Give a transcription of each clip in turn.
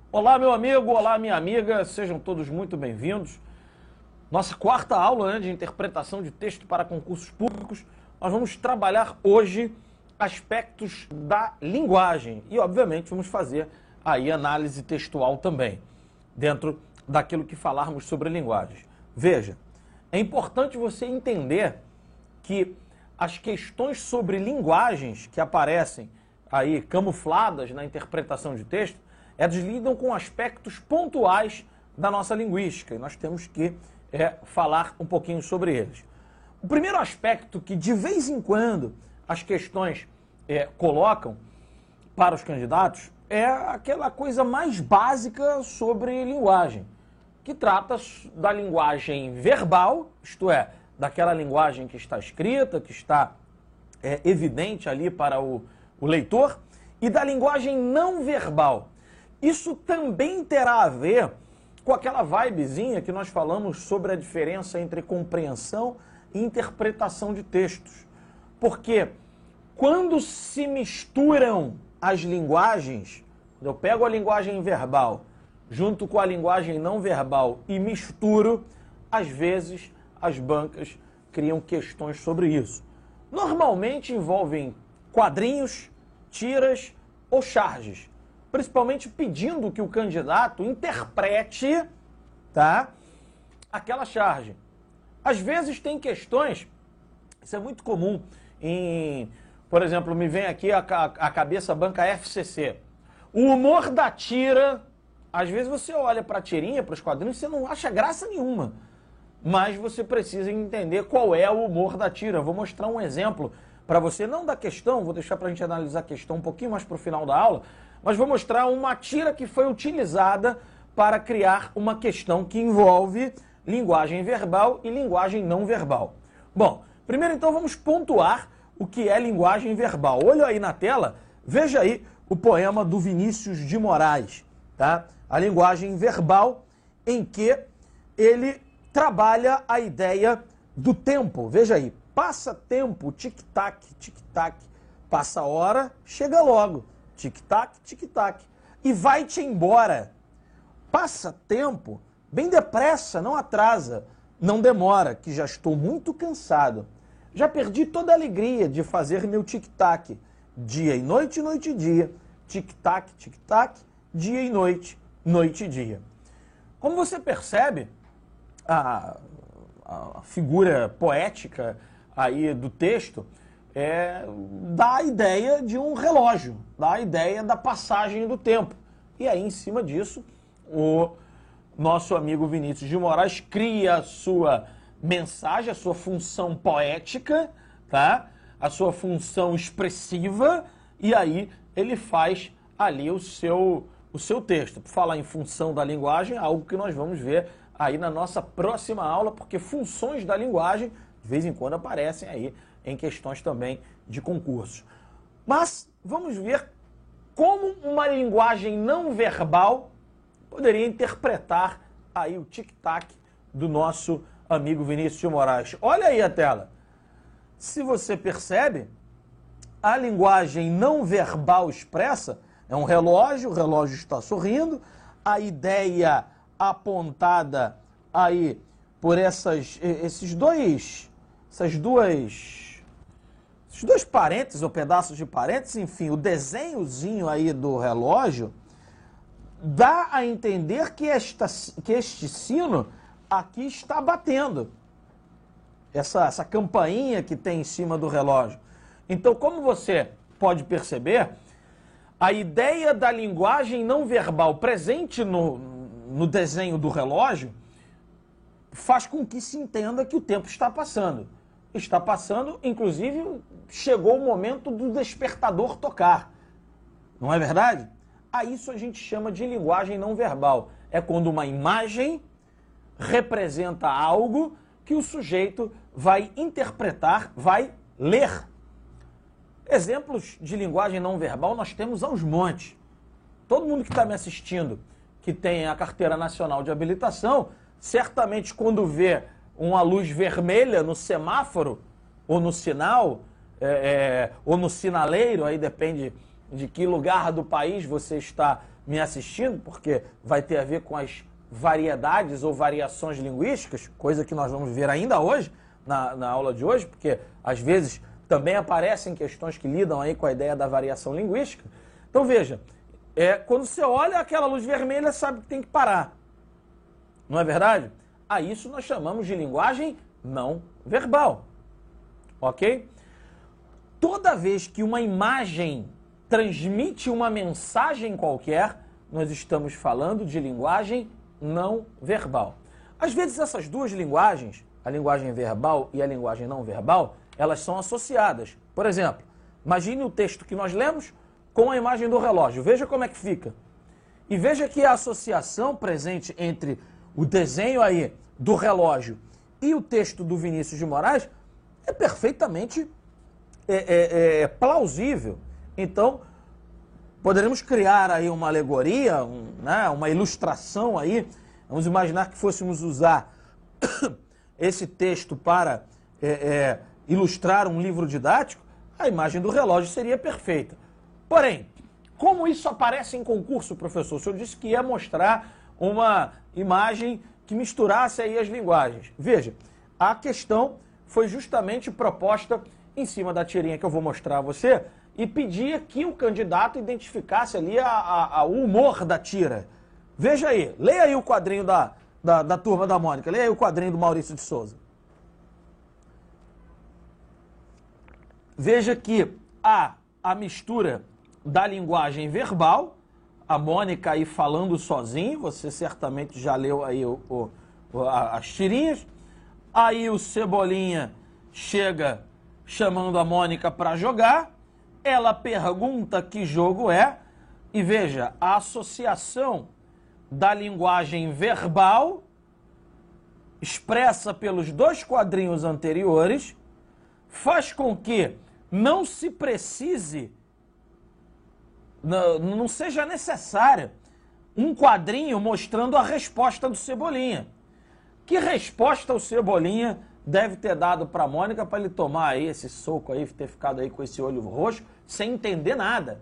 Olá, meu amigo, olá, minha amiga, sejam todos muito bem-vindos. Nossa quarta aula, de interpretação de texto para concursos públicos. Nós vamos trabalhar hoje aspectos da linguagem e, obviamente, vamos fazer aí análise textual também, dentro daquilo que falarmos sobre linguagem. Veja, é importante você entender que as questões sobre linguagens que aparecem aí camufladas na interpretação de texto, elas lidam com aspectos pontuais da nossa linguística e nós temos que falar um pouquinho sobre eles. O primeiro aspecto que de vez em quando as questões colocam para os candidatos é aquela coisa mais básica sobre linguagem, que trata da linguagem verbal, isto é, daquela linguagem que está escrita, que está evidente ali para o leitor, e da linguagem não verbal. Isso também terá a ver com aquela vibezinha que nós falamos sobre a diferença entre compreensão e interpretação de textos. Porque quando se misturam as linguagens, eu pego a linguagem verbal junto com a linguagem não verbal e misturo, às vezes as bancas criam questões sobre isso. Normalmente envolvem quadrinhos, tiras ou charges, principalmente pedindo que o candidato interprete, aquela charge. Às vezes tem questões, isso é muito comum, por exemplo, me vem aqui a cabeça a banca FCC. O humor da tira, às vezes você olha para a tirinha, para os quadrinhos, e você não acha graça nenhuma. Mas você precisa entender qual é o humor da tira. Eu vou mostrar um exemplo para você, não da questão, vou deixar para a gente analisar a questão um pouquinho mais para o final da aula, mas vou mostrar uma tira que foi utilizada para criar uma questão que envolve linguagem verbal e linguagem não verbal. Bom, primeiro então vamos pontuar o que é linguagem verbal. Olha aí na tela, veja aí o poema do Vinícius de Moraes, A linguagem verbal, em que ele trabalha a ideia do tempo. Veja aí, passa tempo, tic-tac, tic-tac, passa hora, chega logo, tic-tac, tic-tac, e vai-te embora. Passa tempo, bem depressa, não atrasa, não demora, que já estou muito cansado. Já perdi toda a alegria de fazer meu tic-tac, dia e noite e dia, tic-tac, tic-tac, dia e noite e dia. Como você percebe, a figura poética aí do texto dá a ideia de um relógio, dá a ideia da passagem do tempo. E aí, em cima disso, o nosso amigo Vinícius de Moraes cria a sua mensagem, a sua função poética, a sua função expressiva, e aí ele faz ali o seu texto. Por falar em função da linguagem, algo que nós vamos ver aí na nossa próxima aula, porque funções da linguagem, de vez em quando, aparecem aí em questões também de concurso. Mas vamos ver como uma linguagem não verbal poderia interpretar aí o tic-tac do nosso amigo Vinícius de Moraes. Olha aí a tela. Se você percebe, a linguagem não verbal expressa é um relógio, o relógio está sorrindo, a ideia apontada aí por esses dois parênteses ou pedaços de parênteses, enfim, o desenhozinho aí do relógio dá a entender que este sino aqui está batendo. Essa campainha que tem em cima do relógio. Então, como você pode perceber, a ideia da linguagem não verbal presente no desenho do relógio faz com que se entenda que o tempo está passando. Está passando, inclusive, chegou o momento do despertador tocar. Não é verdade? A isso a gente chama de linguagem não verbal. É quando uma imagem representa algo que o sujeito vai interpretar, vai ler. Exemplos de linguagem não verbal nós temos aos montes. Todo mundo que está me assistindo, que tem a Carteira Nacional de Habilitação, certamente quando vê uma luz vermelha no semáforo, ou no sinal, ou no sinaleiro, aí depende de que lugar do país você está me assistindo, porque vai ter a ver com as variedades ou variações linguísticas, coisa que nós vamos ver ainda hoje, na aula de hoje, porque às vezes também aparecem questões que lidam aí com a ideia da variação linguística. Então veja, quando você olha aquela luz vermelha, sabe que tem que parar. Não é verdade? A isso nós chamamos de linguagem não verbal. Ok? Toda vez que uma imagem transmite uma mensagem qualquer, nós estamos falando de linguagem não verbal. Às vezes essas duas linguagens, a linguagem verbal e a linguagem não verbal, elas são associadas. Por exemplo, imagine o texto que nós lemos com a imagem do relógio. Veja como é que fica. E veja que a associação presente entre o desenho aí do relógio e o texto do Vinícius de Moraes é perfeitamente plausível. Então, poderemos criar aí uma alegoria, uma ilustração aí. Vamos imaginar que fôssemos usar esse texto para ilustrar um livro didático, a imagem do relógio seria perfeita. Porém, como isso aparece em concurso, professor? O senhor disse que ia mostrar uma imagem que misturasse aí as linguagens. Veja, a questão foi justamente proposta em cima da tirinha que eu vou mostrar a você e pedia que o candidato identificasse ali o humor da tira. Veja aí, leia aí o quadrinho da Turma da Mônica, leia aí o quadrinho do Maurício de Souza. Veja que há a mistura da linguagem verbal, a Mônica aí falando sozinho, você certamente já leu aí as tirinhas. Aí o Cebolinha chega chamando a Mônica para jogar, ela pergunta que jogo é, e veja, a associação da linguagem verbal, expressa pelos dois quadrinhos anteriores, faz com que não se precise, não seja necessário um quadrinho mostrando a resposta do Cebolinha. Que resposta o Cebolinha deve ter dado para a Mônica para ele tomar aí esse soco aí, ter ficado aí com esse olho roxo, sem entender nada?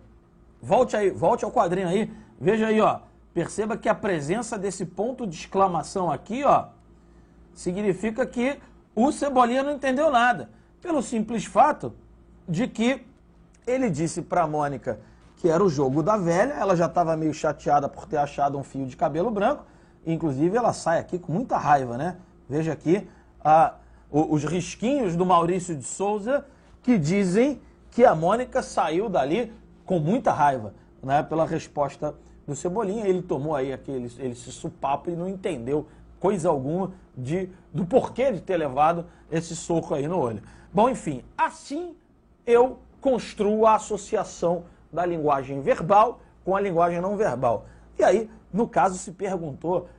Volte aí, volte ao quadrinho aí, veja aí, ó. Perceba que a presença desse ponto de exclamação aqui, ó, significa que o Cebolinha não entendeu nada. Pelo simples fato de que ele disse para a Mônica que era o jogo da velha, ela já estava meio chateada por ter achado um fio de cabelo branco, inclusive ela sai aqui com muita raiva, né? Veja aqui os risquinhos do Maurício de Souza que dizem que a Mônica saiu dali com muita raiva, né? Pela resposta do Cebolinha. Ele tomou aí esse supapo e não entendeu coisa alguma do porquê de ter levado esse soco aí no olho. Bom, enfim, assim eu construo a associação da linguagem verbal com a linguagem não verbal. E aí, no caso, se perguntou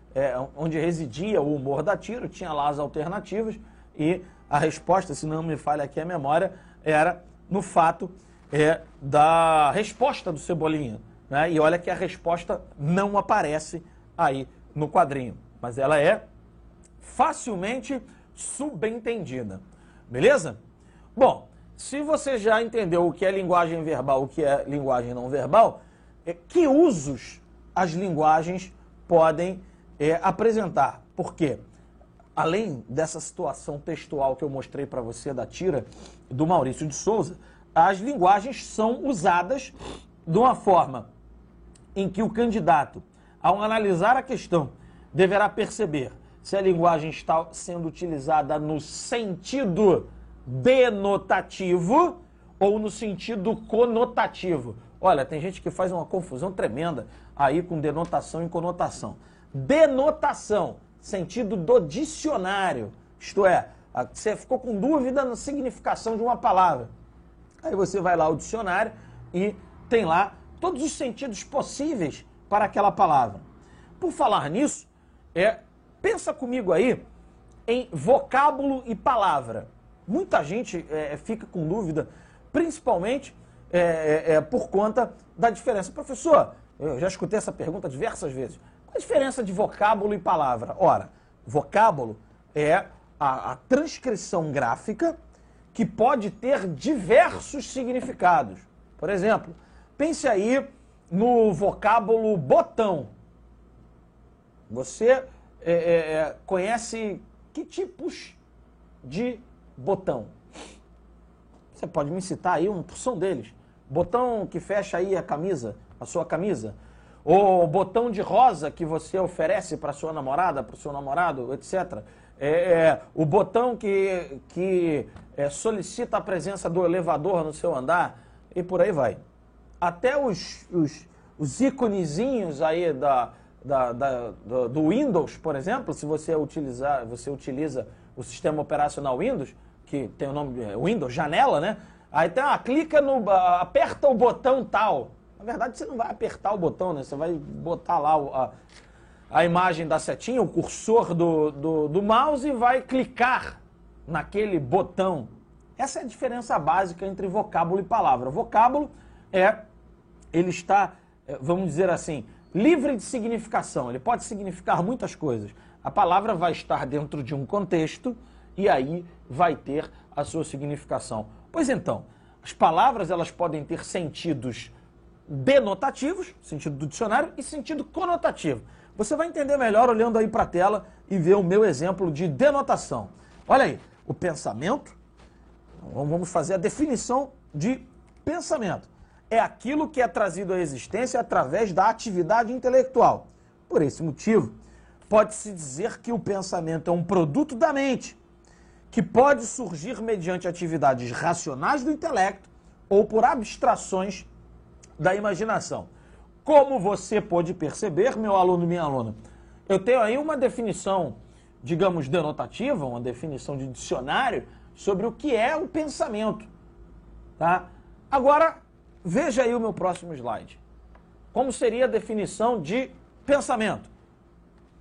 onde residia o humor da tira, tinha lá as alternativas, e a resposta, se não me falha aqui a memória, era no fato da resposta do Cebolinha, né? E olha que a resposta não aparece aí no quadrinho, mas ela é facilmente subentendida. Beleza? Bom, se você já entendeu o que é linguagem verbal, o que é linguagem não verbal, que usos as linguagens podem apresentar? Porque, além dessa situação textual que eu mostrei para você da tira do Maurício de Souza, as linguagens são usadas de uma forma em que o candidato, ao analisar a questão, deverá perceber se a linguagem está sendo utilizada no sentido denotativo ou no sentido conotativo. Olha, tem gente que faz uma confusão tremenda aí com denotação e conotação. Denotação, sentido do dicionário, isto é, você ficou com dúvida na significação de uma palavra. Aí você vai lá ao dicionário e tem lá todos os sentidos possíveis para aquela palavra. Por falar nisso, pensa comigo aí em vocábulo e palavra. Muita gente fica com dúvida, principalmente por conta da diferença. Professor, eu já escutei essa pergunta diversas vezes. Qual a diferença de vocábulo e palavra? Ora, vocábulo é a transcrição gráfica que pode ter diversos significados. Por exemplo, pense aí no vocábulo botão? Você conhece que tipos de botão? Você pode me citar aí uma porção deles. Botão que fecha aí a camisa, a sua camisa. Ou botão de rosa que você oferece para sua namorada, para o seu namorado, etc. O botão que solicita a presença do elevador no seu andar e por aí vai. Até os íconezinhos aí do Windows, por exemplo, se você utiliza o sistema operacional Windows, que tem o nome Windows, janela, né? Aí tem, aperta o botão tal. Na verdade, você não vai apertar o botão, né? Você vai botar lá a imagem da setinha, o cursor do mouse e vai clicar naquele botão. Essa é a diferença básica entre vocábulo e palavra. Vocábulo ele está, vamos dizer assim, livre de significação. Ele pode significar muitas coisas. A palavra vai estar dentro de um contexto e aí vai ter a sua significação. Pois então, as palavras elas podem ter sentidos denotativos, sentido do dicionário, e sentido conotativo. Você vai entender melhor olhando aí para a tela e ver o meu exemplo de denotação. Olha aí, o pensamento, vamos fazer a definição de pensamento. É aquilo que é trazido à existência através da atividade intelectual. Por esse motivo, pode-se dizer que o pensamento é um produto da mente, que pode surgir mediante atividades racionais do intelecto ou por abstrações da imaginação. Como você pode perceber, meu aluno e minha aluna, eu tenho aí uma definição, digamos, denotativa, uma definição de dicionário sobre o que é o pensamento. Tá? Agora, veja aí o meu próximo slide. Como seria a definição de pensamento?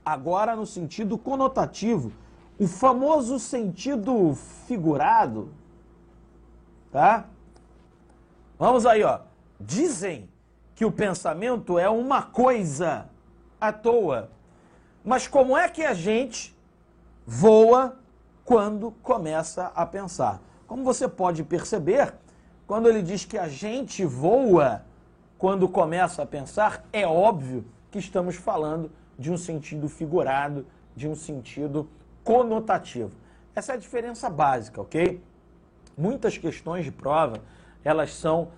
Agora no sentido conotativo, o famoso sentido figurado, tá? Vamos aí, ó. Dizem que o pensamento é uma coisa à toa. Mas como é que a gente voa quando começa a pensar? Como você pode perceber, quando ele diz que a gente voa quando começa a pensar, é óbvio que estamos falando de um sentido figurado, de um sentido conotativo. Essa é a diferença básica, ok? Muitas questões de prova, elas são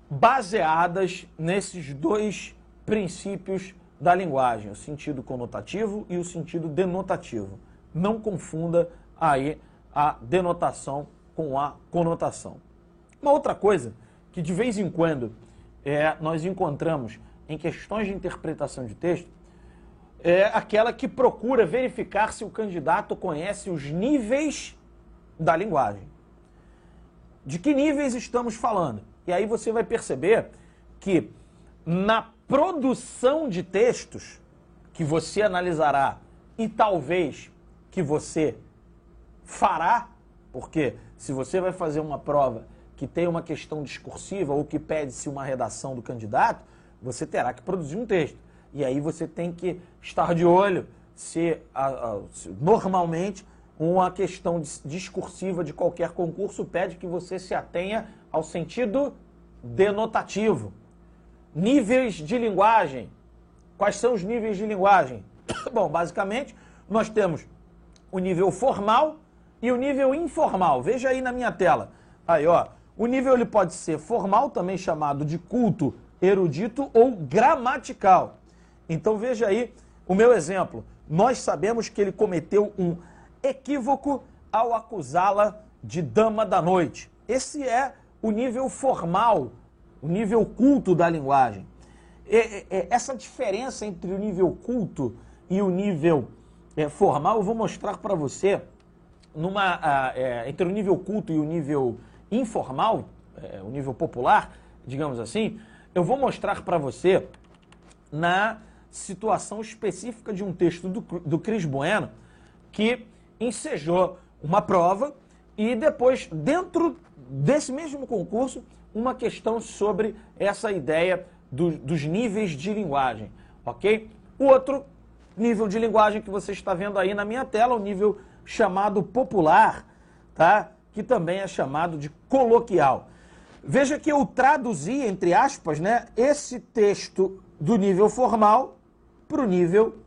baseadas nesses dois princípios da linguagem, o sentido conotativo e o sentido denotativo. Não confunda aí a denotação com a conotação. Uma outra coisa que de vez em quando nós encontramos em questões de interpretação de texto é aquela que procura verificar se o candidato conhece os níveis da linguagem. De que níveis estamos falando? E aí você vai perceber que na produção de textos que você analisará e talvez que você fará, porque se você vai fazer uma prova que tem uma questão discursiva ou que pede-se uma redação do candidato, você terá que produzir um texto. E aí você tem que estar de olho se normalmente uma questão discursiva de qualquer concurso pede que você se atenha ao sentido denotativo. Níveis de linguagem. Quais são os níveis de linguagem? Bom, basicamente, nós temos o nível formal e o nível informal. Veja aí na minha tela. Aí, ó. O nível ele pode ser formal, também chamado de culto, erudito ou gramatical. Então veja aí o meu exemplo. Nós sabemos que ele cometeu um equívoco ao acusá-la de dama da noite. Esse é o nível formal, o nível culto da linguagem. Essa diferença entre o nível culto e o nível formal eu vou mostrar para você entre o nível culto e o nível informal, o nível popular, digamos assim, eu vou mostrar para você na situação específica de um texto do Cris Bueno, que ensejou uma prova e depois, dentro desse mesmo concurso, uma questão sobre essa ideia dos níveis de linguagem, ok? O outro nível de linguagem que você está vendo aí na minha tela, o nível chamado popular, tá? Que também é chamado de coloquial. Veja que eu traduzi, entre aspas, né, esse texto do nível formal para o nível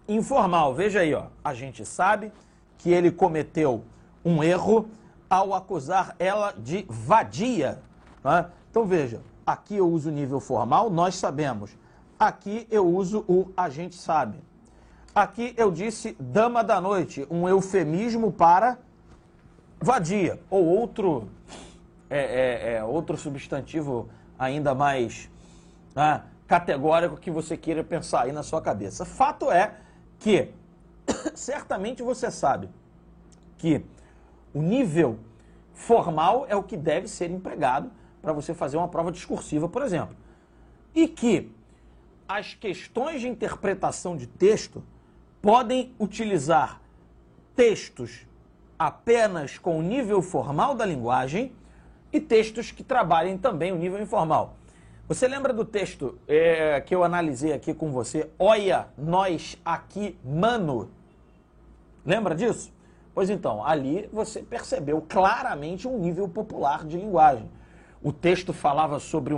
informal. Veja aí, ó, a gente sabe que ele cometeu um erro ao acusar ela de vadia. Né? Então veja, aqui eu uso o nível formal, nós sabemos. Aqui eu uso o a gente sabe. Aqui eu disse dama da noite, um eufemismo para vadia, ou outro outro substantivo ainda mais categórico que você queira pensar aí na sua cabeça. Fato é que certamente você sabe que o nível formal é o que deve ser empregado para você fazer uma prova discursiva, por exemplo. E que as questões de interpretação de texto podem utilizar textos apenas com o nível formal da linguagem e textos que trabalhem também o nível informal. Você lembra do texto que eu analisei aqui com você? Olha, nós aqui, mano. Lembra disso? Pois então, ali você percebeu claramente um nível popular de linguagem. O texto falava sobre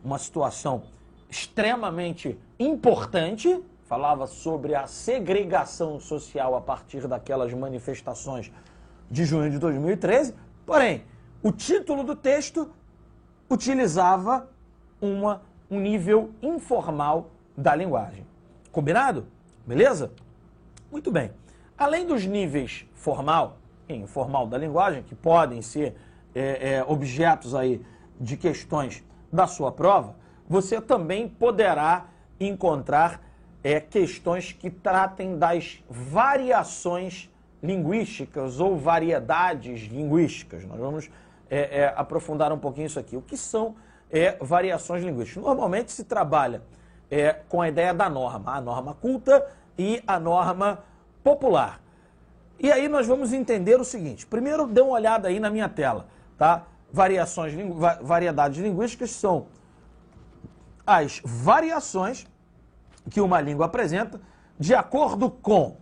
uma situação extremamente importante, falava sobre a segregação social a partir daquelas manifestações de junho de 2013, porém, o título do texto utilizava um nível informal da linguagem. Combinado? Beleza? Muito bem. Além dos níveis formal e informal da linguagem, que podem ser objetos aí de questões da sua prova, você também poderá encontrar questões que tratem das variações linguísticas ou variedades linguísticas. Nós vamos aprofundar um pouquinho isso aqui. O que são variações linguísticas? Normalmente se trabalha com a ideia da norma, a norma culta e a norma popular. E aí nós vamos entender o seguinte. Primeiro, dê uma olhada aí na minha tela, tá? Variedades linguísticas são as variações que uma língua apresenta de acordo com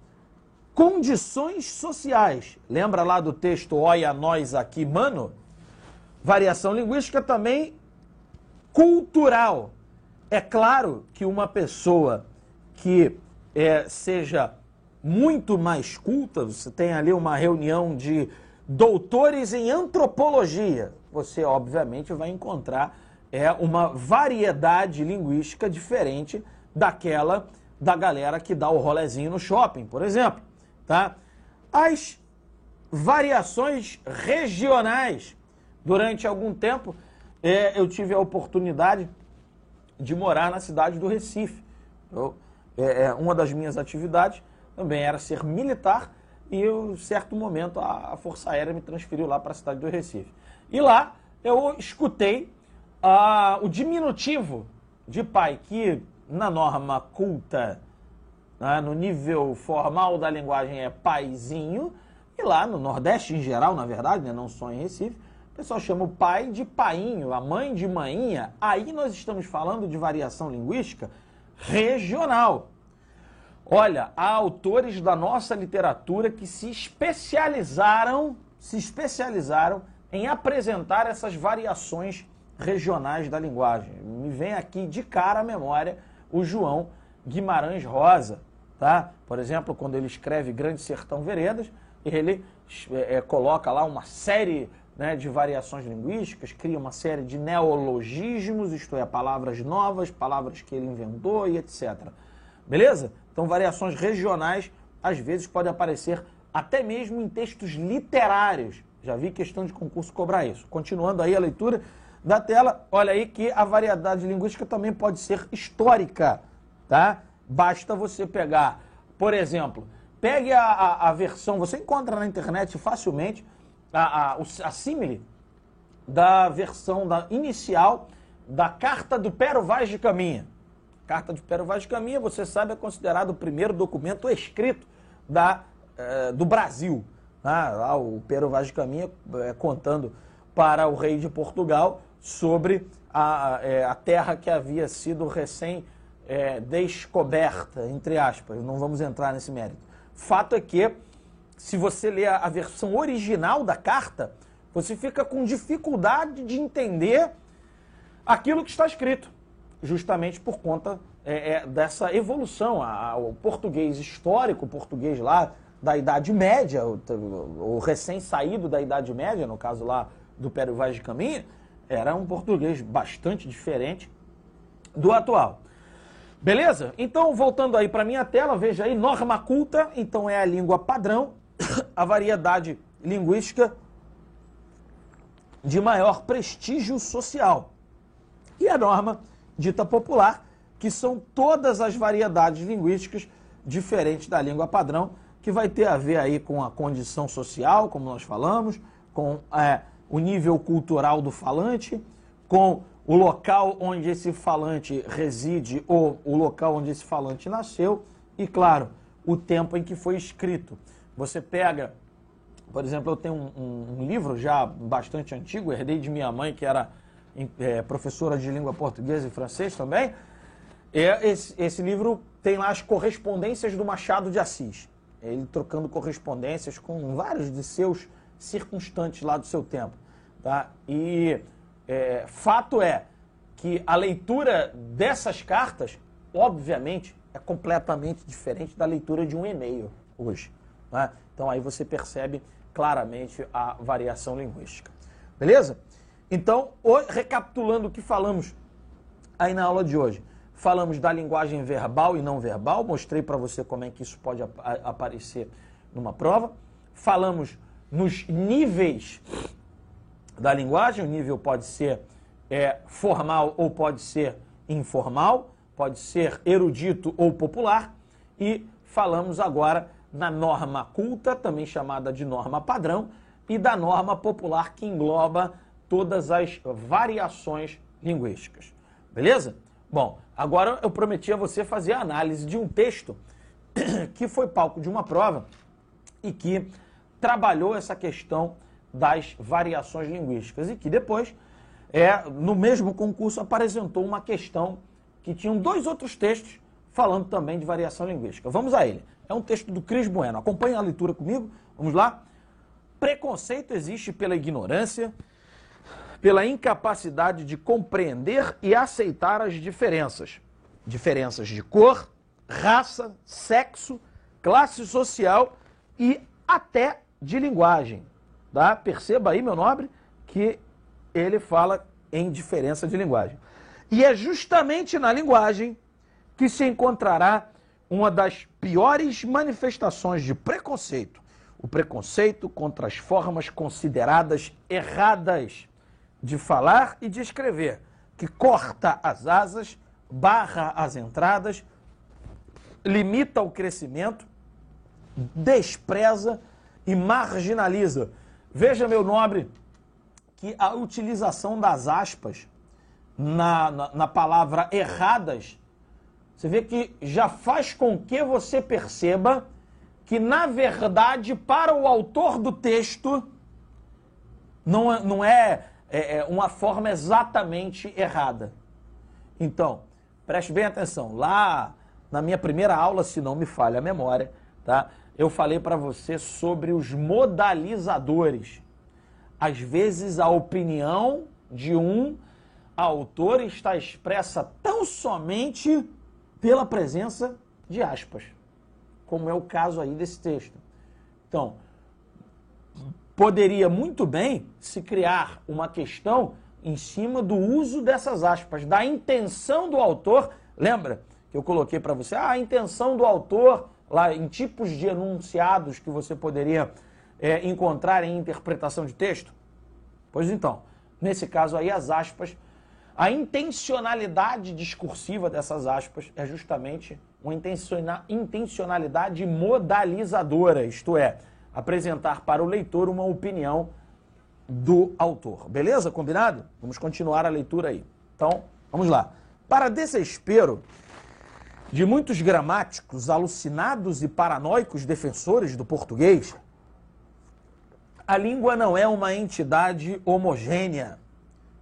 condições sociais. Lembra lá do texto olha nós aqui, mano? Variação linguística também cultural. É claro que uma pessoa que seja muito mais culta, você tem ali uma reunião de doutores em antropologia, você obviamente vai encontrar uma variedade linguística diferente daquela da galera que dá o rolezinho no shopping, por exemplo. Tá? As variações regionais. Durante algum tempo, eu tive a oportunidade de morar na cidade do Recife. Uma das minhas atividades também era ser militar e, em certo momento, a Força Aérea me transferiu lá para a cidade do Recife. E lá eu escutei o diminutivo de pai, que na norma culta, no nível formal da linguagem é paizinho, e lá no Nordeste em geral, na verdade, né, não só em Recife, o pessoal chama o pai de painho, a mãe de mainha. Aí nós estamos falando de variação linguística regional. Olha, há autores da nossa literatura que se especializaram em apresentar essas variações regionais da linguagem. Me vem aqui de cara à memória o João Guimarães Rosa, tá? Por exemplo, quando ele escreve Grande Sertão Veredas, ele coloca lá uma série, né, de variações linguísticas, cria uma série de neologismos, isto é, palavras novas, palavras que ele inventou e etc. Beleza? Então, variações regionais, às vezes, podem aparecer até mesmo em textos literários. Já vi questão de concurso cobrar isso. Continuando aí a leitura da tela, olha aí que a variedade linguística também pode ser histórica, tá? Basta você pegar, por exemplo, pegue a versão, você encontra na internet facilmente a símile da versão inicial da Carta do Pero Vaz de Caminha. Carta do Pero Vaz de Caminha, você sabe, é considerado o primeiro documento escrito do Brasil. Lá o Pero Vaz de Caminha contando para o rei de Portugal sobre a terra que havia sido descoberta, entre aspas. Não vamos entrar nesse mérito. Fato é que, se você ler a versão original da carta, Você fica com dificuldade de entender aquilo que está escrito, justamente por conta dessa evolução. O português histórico, o português lá da Idade Média, o recém-saído da Idade Média, no caso lá do Pério Vaz de Caminha, era um português bastante diferente do atual. Beleza? Então, voltando aí para minha tela, veja aí, norma culta, então é a língua padrão, a variedade linguística de maior prestígio social. E a norma dita popular, que são todas as variedades linguísticas diferentes da língua padrão, que vai ter a ver aí com a condição social, como nós falamos, com o nível cultural do falante, com o local onde esse falante reside ou o local onde esse falante nasceu e, claro, o tempo em que foi escrito. Você pega, por exemplo, eu tenho um livro já bastante antigo, herdei de minha mãe, que era professora de língua portuguesa e francês também. Esse livro tem lá as correspondências do Machado de Assis. Ele trocando correspondências com vários de seus circunstantes lá do seu tempo. Tá? E fato é que a leitura dessas cartas, obviamente, é completamente diferente da leitura de um e-mail hoje. Né? Então aí você percebe claramente a variação linguística. Beleza? Então, recapitulando o que falamos aí na aula de hoje, falamos da linguagem verbal e não verbal, mostrei para você como é que isso pode aparecer numa prova. Falamos nos níveis da linguagem, o nível pode ser formal ou pode ser informal, pode ser erudito ou popular, e falamos agora na norma culta, também chamada de norma padrão, e da norma popular, que engloba todas as variações linguísticas. Beleza? Bom, agora eu prometi a você fazer a análise de um texto que foi palco de uma prova e que trabalhou essa questão das variações linguísticas e que depois, no mesmo concurso, apresentou uma questão que tinham dois outros textos falando também de variação linguística. Vamos a ele. É um texto do Cris Bueno. Acompanhe a leitura comigo. Vamos lá? Preconceito existe pela ignorância, pela incapacidade de compreender e aceitar as diferenças. Diferenças de cor, raça, sexo, classe social e até de linguagem. Tá? Perceba aí, meu nobre, que ele fala em diferença de linguagem. E é justamente na linguagem que se encontrará uma das piores manifestações de preconceito. O preconceito contra as formas consideradas erradas de falar e de escrever, que corta as asas, barra as entradas, limita o crescimento, despreza e marginaliza. Veja, meu nobre, que a utilização das aspas na palavra erradas, você vê que já faz com que você perceba que, na verdade, para o autor do texto, não é uma forma exatamente errada. Então, preste bem atenção. Lá na minha primeira aula, se não me falha a memória, tá? Eu falei para você sobre os modalizadores. Às vezes a opinião de um autor está expressa tão somente pela presença de aspas, como é o caso aí desse texto. Então, poderia muito bem se criar uma questão em cima do uso dessas aspas, da intenção do autor. Lembra que eu coloquei para você a intenção do autor lá em tipos de enunciados que você poderia encontrar em interpretação de texto? Pois então, nesse caso aí as aspas, a intencionalidade discursiva dessas aspas é justamente uma intencionalidade modalizadora, isto é, apresentar para o leitor uma opinião do autor. Beleza? Combinado? Vamos continuar a leitura aí. Então, vamos lá. Para desespero de muitos gramáticos alucinados e paranoicos defensores do português, a língua não é uma entidade homogênea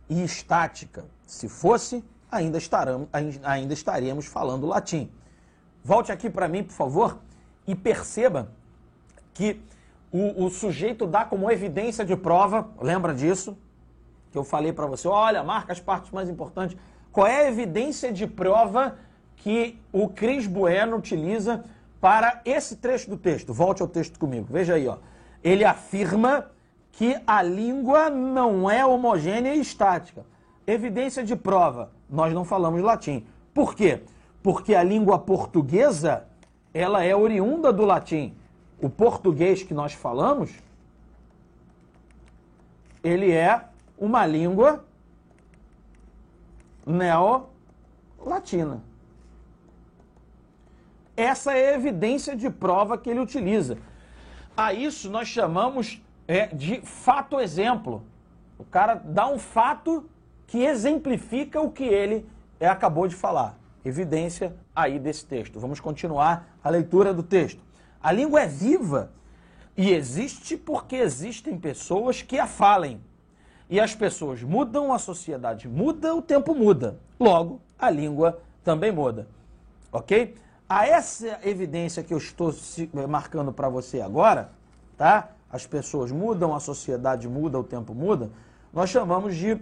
e estática. Se fosse, ainda estaríamos falando latim. Volte aqui para mim, por favor, e perceba que o sujeito dá como evidência de prova, lembra disso? Que eu falei para você, olha, marca as partes mais importantes. Qual é a evidência de prova que o Cris Bueno utiliza para esse trecho do texto? Volte ao texto comigo, veja aí, ó. Ele afirma que a língua não é homogênea e estática. Evidência de prova, nós não falamos latim. Por quê? Porque a língua portuguesa, ela é oriunda do latim. O português que nós falamos, ele é uma língua neolatina. Essa é a evidência de prova que ele utiliza. A isso nós chamamos de fato-exemplo. O cara dá um fato que exemplifica o que ele acabou de falar. Evidência aí desse texto. Vamos continuar a leitura do texto. A língua é viva e existe porque existem pessoas que a falem. E as pessoas mudam, a sociedade muda, o tempo muda. Logo, a língua também muda. Ok? A essa evidência que eu estou marcando para você agora, tá? As pessoas mudam, a sociedade muda, o tempo muda. Nós chamamos de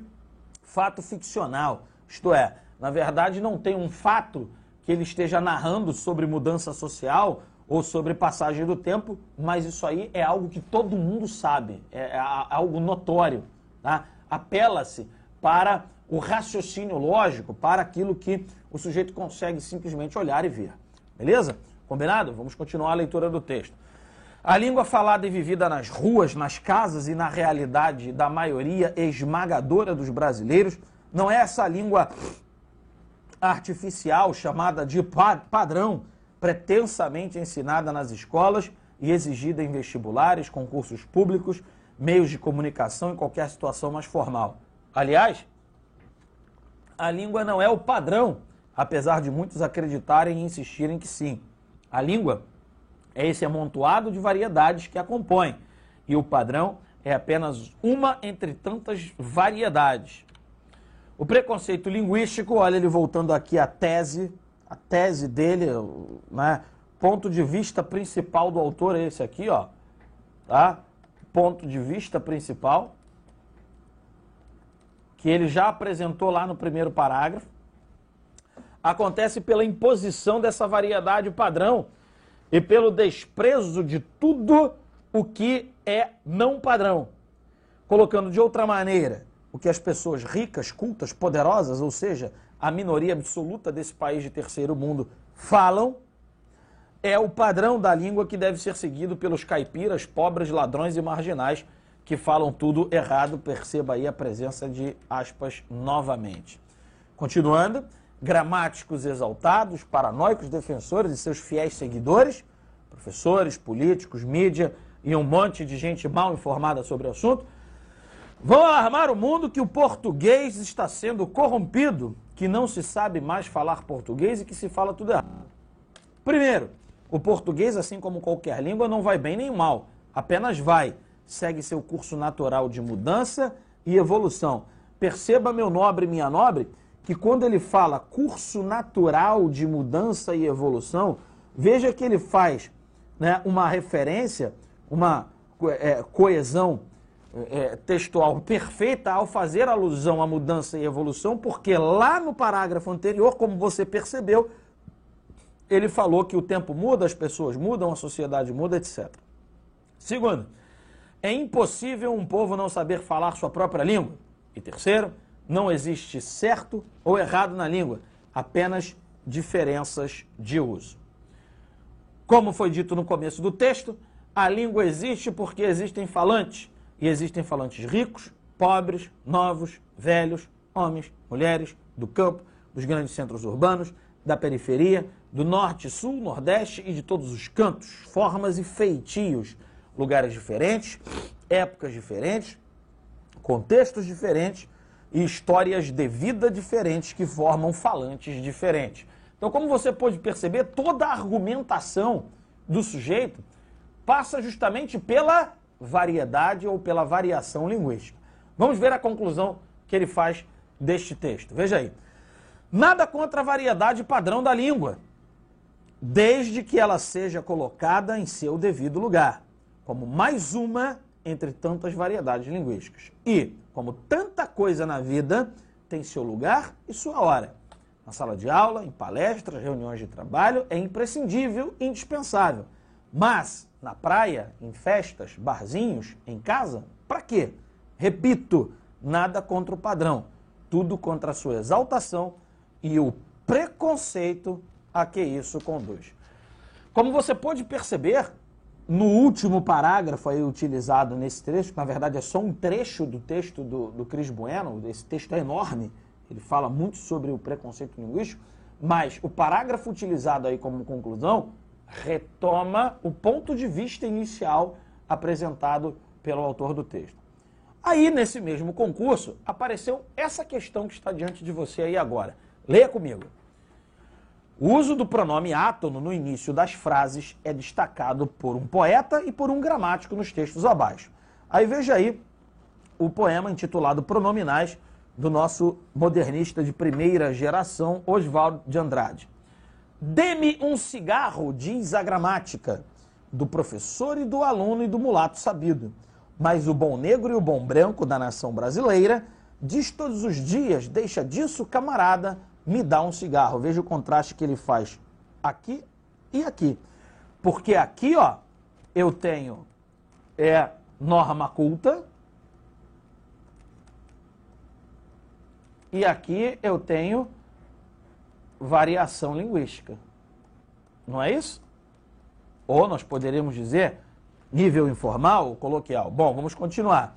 fato ficcional. Isto é, na verdade não tem um fato que ele esteja narrando sobre mudança social ou sobre passagem do tempo, mas isso aí é algo que todo mundo sabe, é algo notório. Tá? Apela-se para o raciocínio lógico, para aquilo que o sujeito consegue simplesmente olhar e ver. Beleza? Combinado? Vamos continuar a leitura do texto. A língua falada e vivida nas ruas, nas casas e na realidade da maioria esmagadora dos brasileiros não é essa língua artificial chamada de padrão, pretensamente ensinada nas escolas e exigida em vestibulares, concursos públicos, meios de comunicação em qualquer situação mais formal. Aliás, a língua não é o padrão, apesar de muitos acreditarem e insistirem que sim. A língua é esse amontoado de variedades que a compõem, e o padrão é apenas uma entre tantas variedades. O preconceito linguístico, olha ele voltando aqui à tese dele, né? Ponto de vista principal do autor é esse aqui, ó, tá? Ponto de vista principal, que ele já apresentou lá no primeiro parágrafo, acontece pela imposição dessa variedade padrão e pelo desprezo de tudo o que é não padrão. Colocando de outra maneira, o que as pessoas ricas, cultas, poderosas, ou seja, a minoria absoluta desse país de terceiro mundo, falam, é o padrão da língua que deve ser seguido pelos caipiras, pobres, ladrões e marginais que falam tudo errado. Perceba aí a presença de aspas novamente. Continuando, gramáticos exaltados, paranoicos defensores e seus fiéis seguidores, professores, políticos, mídia e um monte de gente mal informada sobre o assunto, vão alarmar o mundo que o português está sendo corrompido, que não se sabe mais falar português e que se fala tudo errado. Primeiro, o português, assim como qualquer língua, não vai bem nem mal, apenas vai, segue seu curso natural de mudança e evolução. Perceba, meu nobre e minha nobre, que quando ele fala curso natural de mudança e evolução, veja que ele faz, né, uma referência, uma coesão textual perfeita ao fazer alusão à mudança e evolução, porque lá no parágrafo anterior, como você percebeu, ele falou que o tempo muda, as pessoas mudam, a sociedade muda, etc. Segundo, é impossível um povo não saber falar sua própria língua. E terceiro, não existe certo ou errado na língua, apenas diferenças de uso. Como foi dito no começo do texto, a língua existe porque existem falantes, e existem falantes ricos, pobres, novos, velhos, homens, mulheres, do campo, dos grandes centros urbanos, da periferia, do norte, sul, nordeste e de todos os cantos, formas e feitios, lugares diferentes, épocas diferentes, contextos diferentes e histórias de vida diferentes que formam falantes diferentes. Então, como você pode perceber, toda a argumentação do sujeito passa justamente pela variedade ou pela variação linguística. Vamos ver a conclusão que ele faz deste texto. Veja aí. Nada contra a variedade padrão da língua, desde que ela seja colocada em seu devido lugar. como mais uma entre tantas variedades linguísticas. E, como tanta coisa na vida, tem seu lugar e sua hora. Na sala de aula, em palestras, reuniões de trabalho, é imprescindível e indispensável. Mas, na praia, em festas, barzinhos, em casa, para quê? Repito, nada contra o padrão, tudo contra a sua exaltação e o preconceito a que isso conduz. Como você pode perceber, no último parágrafo aí utilizado nesse trecho, que na verdade é só um trecho do texto do Cris Bueno, esse texto é enorme, ele fala muito sobre o preconceito linguístico, mas o parágrafo utilizado aí como conclusão retoma o ponto de vista inicial apresentado pelo autor do texto. Aí, nesse mesmo concurso, apareceu essa questão que está diante de você aí agora. Leia comigo. O uso do pronome átono no início das frases é destacado por um poeta e por um gramático nos textos abaixo. Aí veja aí o poema intitulado Pronominais, do nosso modernista de primeira geração, Oswald de Andrade. Dê-me um cigarro, diz a gramática, do professor e do aluno e do mulato sabido. Mas o bom negro e o bom branco da nação brasileira diz todos os dias, deixa disso, camarada, me dá um cigarro. Veja o contraste que ele faz aqui e aqui. Porque aqui, ó, eu tenho norma culta e aqui eu tenho variação linguística. Não é isso? Ou nós poderíamos dizer nível informal ou coloquial. Bom, vamos continuar.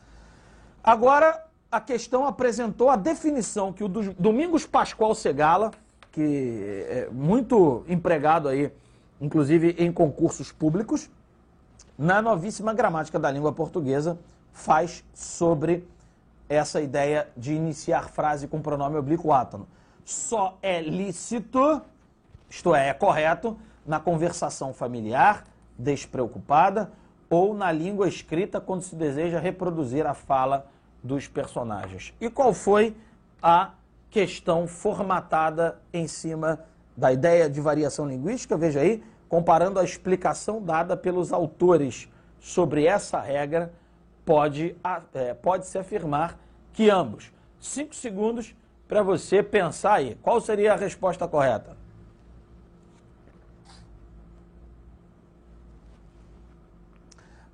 Agora, a questão apresentou a definição que o Domingos Pascoal Segala, que é muito empregado aí, inclusive em concursos públicos, na novíssima gramática da língua portuguesa, faz sobre essa ideia de iniciar frase com pronome oblíquo átono. Só é lícito, isto é correto, na conversação familiar, despreocupada, ou na língua escrita quando se deseja reproduzir a fala dos personagens. E qual foi a questão formatada em cima da ideia de variação linguística? Veja aí, comparando a explicação dada pelos autores sobre essa regra, pode-se afirmar que ambos. 5 segundos para você pensar aí. Qual seria a resposta correta?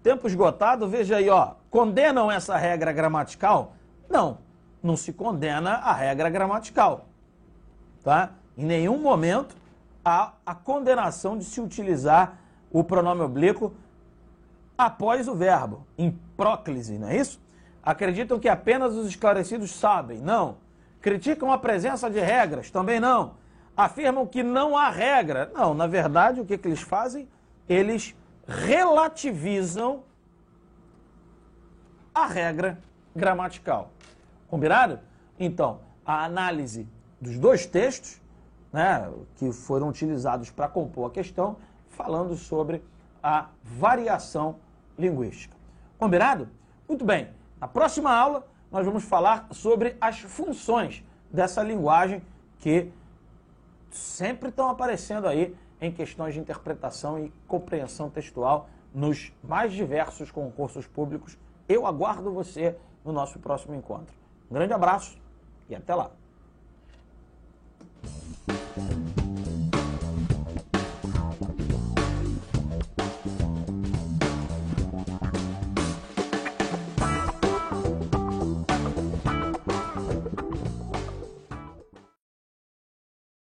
Tempo esgotado, veja aí, ó. Condenam essa regra gramatical? Não, não se condena a regra gramatical. Tá? Em nenhum momento há a condenação de se utilizar o pronome oblíquo após o verbo, em próclise, não é isso? Acreditam que apenas os esclarecidos sabem? Não. Criticam a presença de regras? Também não. Afirmam que não há regra? Não, na verdade, o que eles fazem? Eles relativizam a regra gramatical. Combinado? Então, a análise dos dois textos, né, que foram utilizados para compor a questão, falando sobre a variação linguística. Combinado? Muito bem. Na próxima aula, nós vamos falar sobre as funções dessa linguagem que sempre estão aparecendo aí em questões de interpretação e compreensão textual nos mais diversos concursos públicos. Eu aguardo você no nosso próximo encontro. Um grande abraço e até lá!